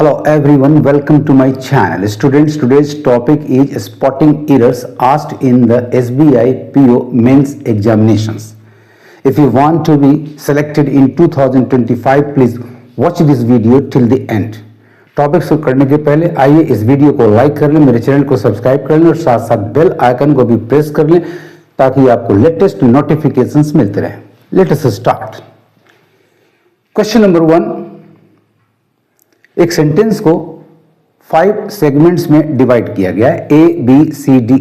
Hello everyone, welcome to my channel. Students, today's topic is spotting errors asked in the SBI PO mains examinations. If you want to be selected in 2025, please watch this video till the end. Topics को करने के पहले आइए इस video को like कर लें, मेरे चैनल को सब्सक्राइब कर लें और साथ साथ बेल आइकन को भी प्रेस कर लें ताकि आपको लेटेस्ट नोटिफिकेशंस मिलते रहें. Let us start. Question number 1. एक सेंटेंस को 5 सेगमेंट्स में डिवाइड किया गया है, A B C D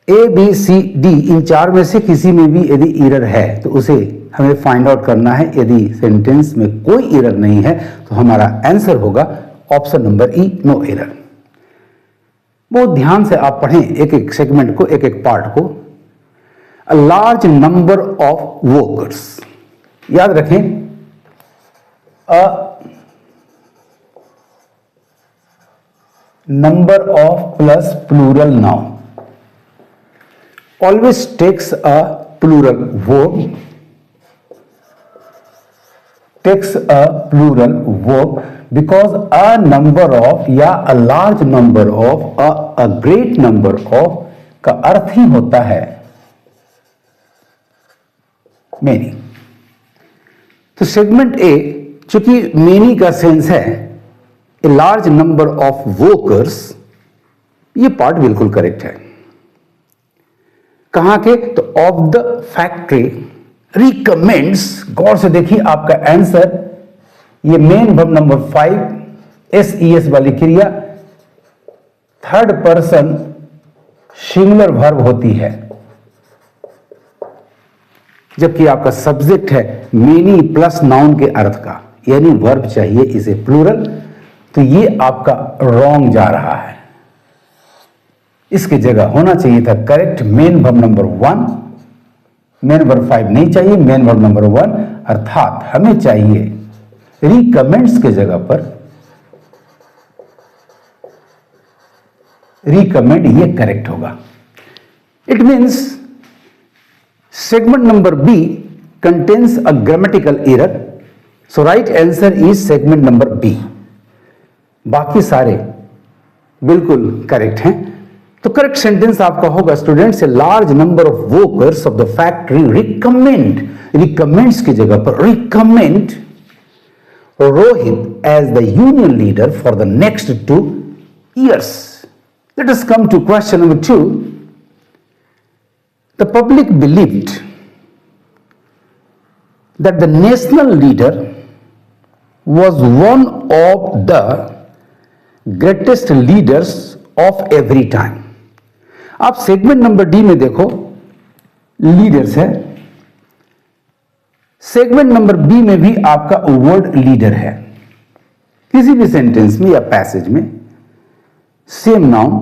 A B C D इन चार में से किसी में भी यदि एरर है तो उसे हमें फाइंड आउट करना है. यदि सेंटेंस में कोई एरर नहीं है तो हमारा आंसर होगा option number E, no error. बहुत ध्यान से आप पढ़ें एक एक सेगमेंट को, एक एक पार्ट को. A large number of workers, याद रखें a number of plus plural noun always takes a plural verb, because a number of या a large number of a great number of का अर्थ ही होता है many. तो सेगमेंट ए चूंकि many का sense है ए लार्ज नंबर ऑफ वर्कर्स, ये part बिल्कुल करेक्ट है. कहां के? तो ऑफ द फैक्ट्री रिकमेंड्स. गौर से देखिए आपका आंसर, ये मेन वर्ब नंबर 5 एस वाली क्रिया थर्ड पर्सन सिंगुलर वर्ब होती है, जबकि आपका सब्जेक्ट है मेनी प्लस नाउन के अर्थ का, यानी वर्ब चाहिए इसे प्लूरल. तो ये आपका रॉन्ग जा रहा है. इसकी जगह होना चाहिए था correct main verb number 1. Main verb 5 नहीं चाहिए, मेन वर्ब नंबर 1, अर्थात हमें चाहिए रिकमेंड्स के जगह पर रिकमेंड. ये करेक्ट होगा. It means segment number B contains a grammatical error, so right answer is segment number B. बाकी सारे बिल्कुल करेक्ट हैं. तो करेक्ट सेंटेंस आपका होगा students, a large number of workers of the factory recommend. Recommends की जगह पर recommend Rohit as the union leader for the next 2 years. Let us come to question number 2. The public believed that the national leader was one of the greatest leaders of every time. आप segment number D में देखो, leaders है. Segment number B में भी आपका word leader है. किसी भी सेंटेंस में या पैसेज में सेम नाउन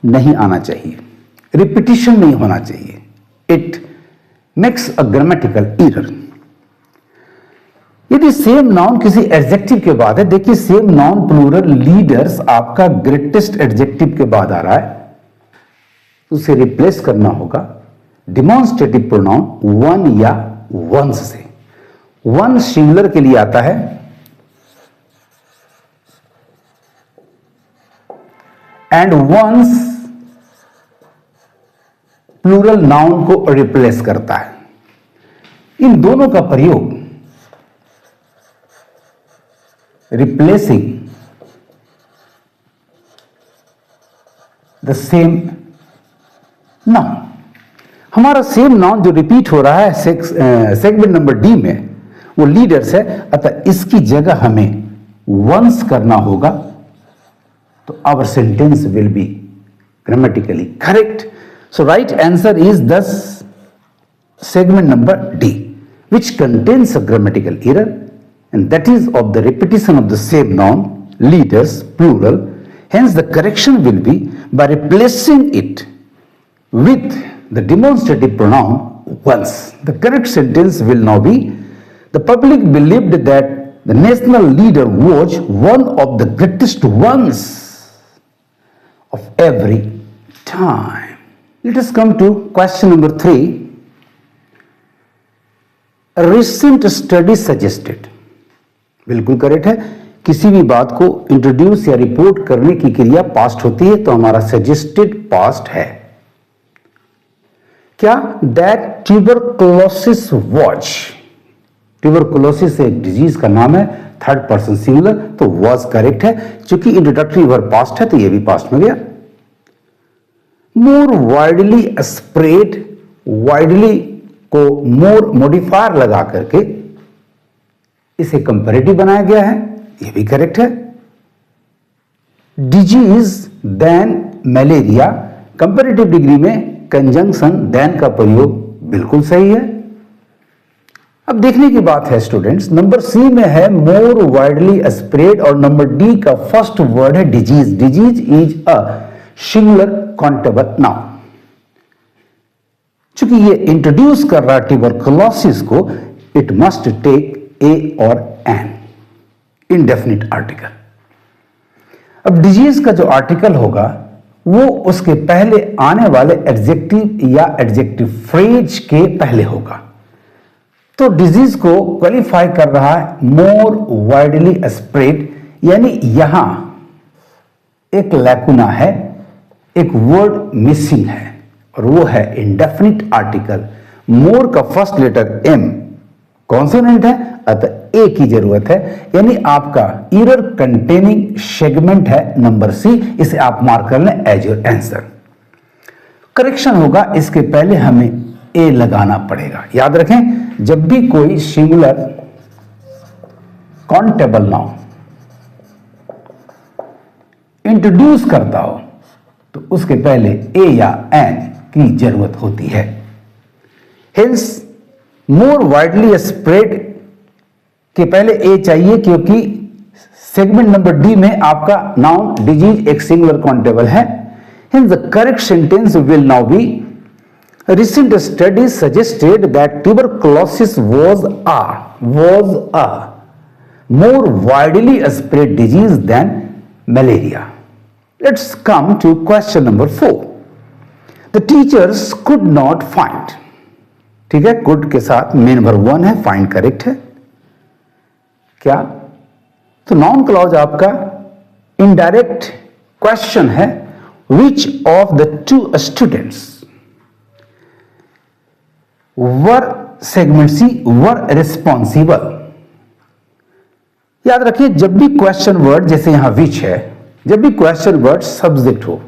नहीं आना चाहिए, रिपीटिशन नहीं होना चाहिए. It makes a grammatical error. यदि सेम नाउन किसी एडजेक्टिव के बाद है, देखिए सेम नाउन प्लूरल लीडर्स आपका ग्रेटेस्ट एडजेक्टिव के बाद आ रहा है, तो उसे रिप्लेस करना होगा डिमॉन्स्ट्रेटिव प्रोनाउन वन या वंस से. वन सिंगुलर के लिए आता है, एंड वंस प्लूरल नाउन को रिप्लेस करता है. इन दोनों का प्रयोग रिप्लेसिंग द सेम नाउन. हमारा सेम नाउन जो रिपीट हो रहा है सेगमेंट नंबर डी में वो लीडर्स है, अतः इसकी जगह हमें वंस करना होगा. तो our sentence will be grammatically correct. So right answer is thus segment number D, which contains a grammatical error, and that is of the repetition of the same noun, leaders, plural. Hence the correction will be by replacing it with the demonstrative pronoun once. The correct sentence will now be, the public believed that the national leader was one of the greatest ones of every time. Let us come to question number 3. A recent study suggested बिल्कुल correct है। किसी भी बात को introduce या report करने की क्रिया पास्ट होती है तो हमारा सजेस्टेड पास्ट है। क्या दैट ट्यूबरकुलोसिस वॉज, ट्यूबरकुलोसिस एक डिजीज का नाम है, थर्ड पर्सन सिंगुलर, तो वॉज करेक्ट है। चूंकि इंट्रोडक्टरी वर्ब पास्ट है तो यह भी पास्ट में गया। मोर वाइडली स्प्रेड, वाइडली को मोर मॉडिफायर लगा करके इसे कंपैरेटिव बनाया गया है, यह भी करेक्ट है। Disease than malaria, comparative degree में कंजंक्शन देन का प्रयोग बिल्कुल सही है। अब देखने की बात है स्टूडेंट्स, नंबर सी में है मोर वाइडली स्प्रेड और नंबर डी का फर्स्ट वर्ड है disease. Disease is a singular countable noun. चूंकि ये इंट्रोड्यूस कर रहा है ट्यूबरकुलोसिस को, इट मस्ट टेक ए और एन, इंडेफिनिट आर्टिकल। अब डिजीज का जो आर्टिकल होगा वो उसके पहले आने वाले एडजेक्टिव या एडजेक्टिव फ्रेज के पहले होगा। तो डिजीज को क्वालिफाई कर रहा है मोर वाइडली स्प्रेड, यानी यहां एक लैकुना है, एक वर्ड मिसिंग है और वो है इंडेफिनिट आर्टिकल। मोर का फर्स्ट लेटर एम कॉन्सोनेंट है, अतः ए की जरूरत है, यानी आपका एरर कंटेनिंग सेगमेंट है नंबर सी। इसे आप मार्क कर लें एज योर आंसर। करेक्शन होगा, इसके पहले हमें ए लगाना पड़ेगा। याद रखें, जब भी कोई सिंगुलर काउंटेबल नाउन इंट्रोड्यूस करता हो तो उसके पहले ए या एन की जरूरत होती है। हिंस मोर वाइडली स्प्रेड के पहले ए चाहिए, क्योंकि सेगमेंट नंबर डी में आपका नाउन डिजीज एक सिंगुलर काउंटेबल है। Hence the correct sentence will now be recent studies suggested that tuberculosis was a more widely spread disease than malaria. Let's come to question number 4. The teachers could not find, ठीक है, could के साथ main verb one है, find correct है। क्या? तो noun clause आपका indirect question है, which of the two students were segment C were responsible. याद रखिए, जब भी क्वेश्चन वर्ड, जैसे यहां विच है, जब भी क्वेश्चन वर्ड सब्जेक्ट हो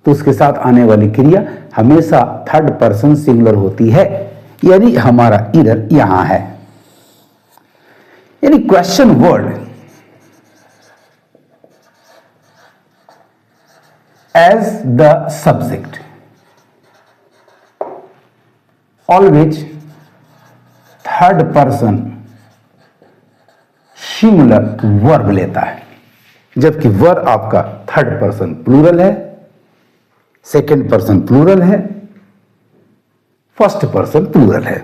तो उसके साथ आने वाली क्रिया हमेशा थर्ड पर्सन सिंगुलर होती है, यानी हमारा एरर यहां है। यानी question word as the subject always third person singular verb लेता है, जबकि वर्ब आपका थर्ड पर्सन प्लूरल है, सेकंड पर्सन प्लूरल है, फर्स्ट पर्सन प्लूरल है।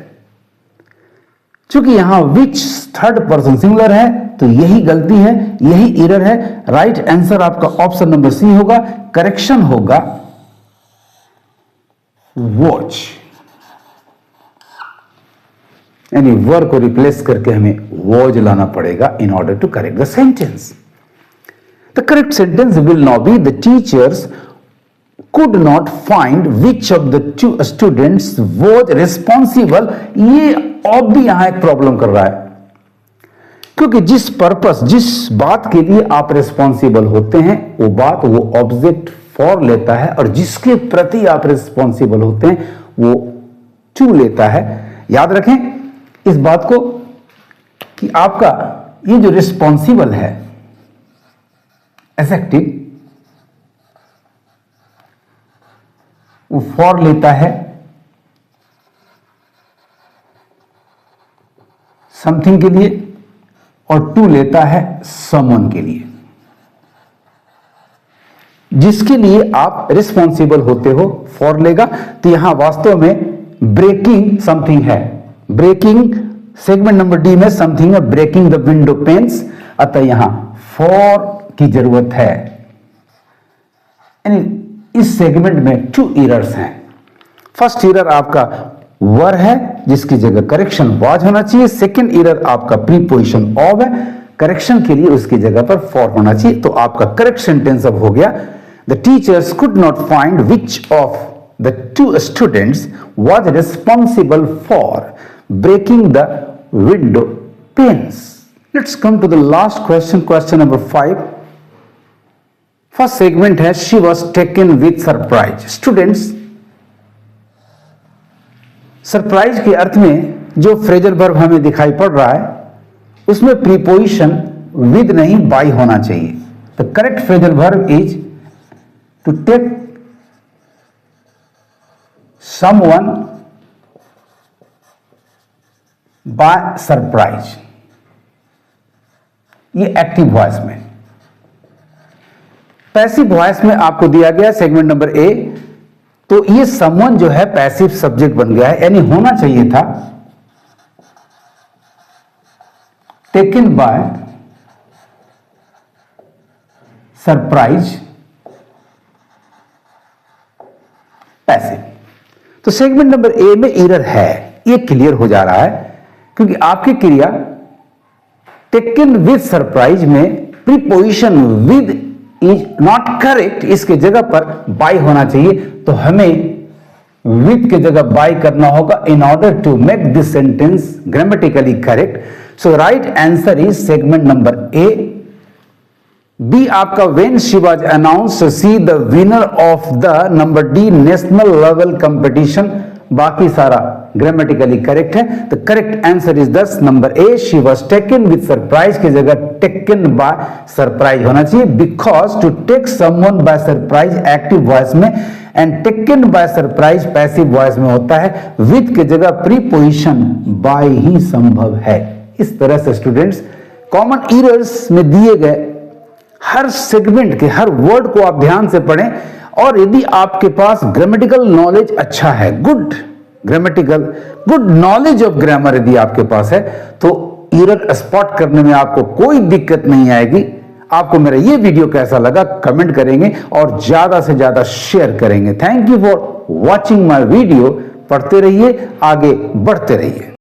चूंकि यहां विच थर्ड पर्सन सिंगुलर है तो यही गलती है, यही एरर है। राइट आंसर आपका ऑप्शन नंबर सी होगा। करेक्शन होगा वॉच, यानी वर्ब को रिप्लेस करके हमें वॉज लाना पड़ेगा in order to correct the sentence. The correct sentence will now be the teachers could not find which of the two students was responsible. ये अब भी यहां एक प्रॉब्लम कर रहा है, क्योंकि जिस पर्पस, जिस बात के लिए आप रिस्पॉन्सिबल होते हैं वो बात वो ऑब्जेक्ट फॉर लेता है, और जिसके प्रति आप रिस्पॉन्सिबल होते हैं वो टू लेता है। याद रखें इस बात को कि आपका ये जो रिस्पॉन्सिबल है एफेक्टिव, वो फॉर लेता है समथिंग के लिए और टू लेता है समवन के लिए। जिसके लिए आप रिस्पॉन्सिबल होते हो फॉर लेगा। तो यहां वास्तव में ब्रेकिंग समथिंग है, ब्रेकिंग सेगमेंट नंबर डी में समथिंग है, ब्रेकिंग द विंडो पेन्स, अतः यहां फॉर की जरूरत है। यानी इस सेगमेंट में टू एरर्स हैं। फर्स्ट एरर आपका वर है जिसकी जगह करेक्शन वाज होना चाहिए। सेकंड एरर आपका प्रीपोजिशन ऑफ है, करेक्शन के लिए उसकी जगह पर फॉर होना चाहिए। तो आपका करेक्ट सेंटेंस अब हो गया, the teachers could not find which of the two students was responsible for breaking the window panes. Let's come to the last question, question number 5। First segment है she was taken with surprise. Students, surprise के अर्थ में जो phrasal verb हमें दिखाई पड़ रहा है उसमें प्रीपोजिशन विद नहीं बाय होना चाहिए। The correct phrasal verb is to take someone by surprise, ये एक्टिव वॉइस में। पैसिव वॉइस में आपको दिया गया सेगमेंट नंबर ए, तो ये समवन जो है पैसिव सब्जेक्ट बन गया है, यानी होना चाहिए था टेकन बाय सरप्राइज पैसिव। तो सेगमेंट नंबर ए में एरर है, ये क्लियर हो जा रहा है क्योंकि आपकी क्रिया टेकन विद सरप्राइज में preposition with is not correct, इसके जगह पर बाय होना चाहिए। तो हमें विद के जगह बाय करना होगा in order to make this sentence grammatically correct. So right answer is segment number A. B आपका when she was announced C the winner of the number D national level competition, बाकी सारा grammatically correct है। The correct answer is this number A, she was taken with surprise की जगह taken by surprise होना चाहिए। Because to take someone by surprise active voice में and taken by surprise passive voice में होता है। With के जगह प्रीपोजिशन बाय ही संभव है। इस तरह से स्टूडेंट्स कॉमन एरर्स में दिए गए हर सेगमेंट के हर वर्ड को आप ध्यान से पढ़ें, और यदि आपके पास ग्रामेटिकल नॉलेज अच्छा है, गुड नॉलेज ऑफ ग्रामर यदि आपके पास है, तो एरर स्पॉट करने में आपको कोई दिक्कत नहीं आएगी। आपको मेरा ये वीडियो कैसा लगा कमेंट करेंगे और ज्यादा से ज्यादा शेयर करेंगे। Thank you for watching my video. पढ़ते रहिए, आगे बढ़ते रहिए।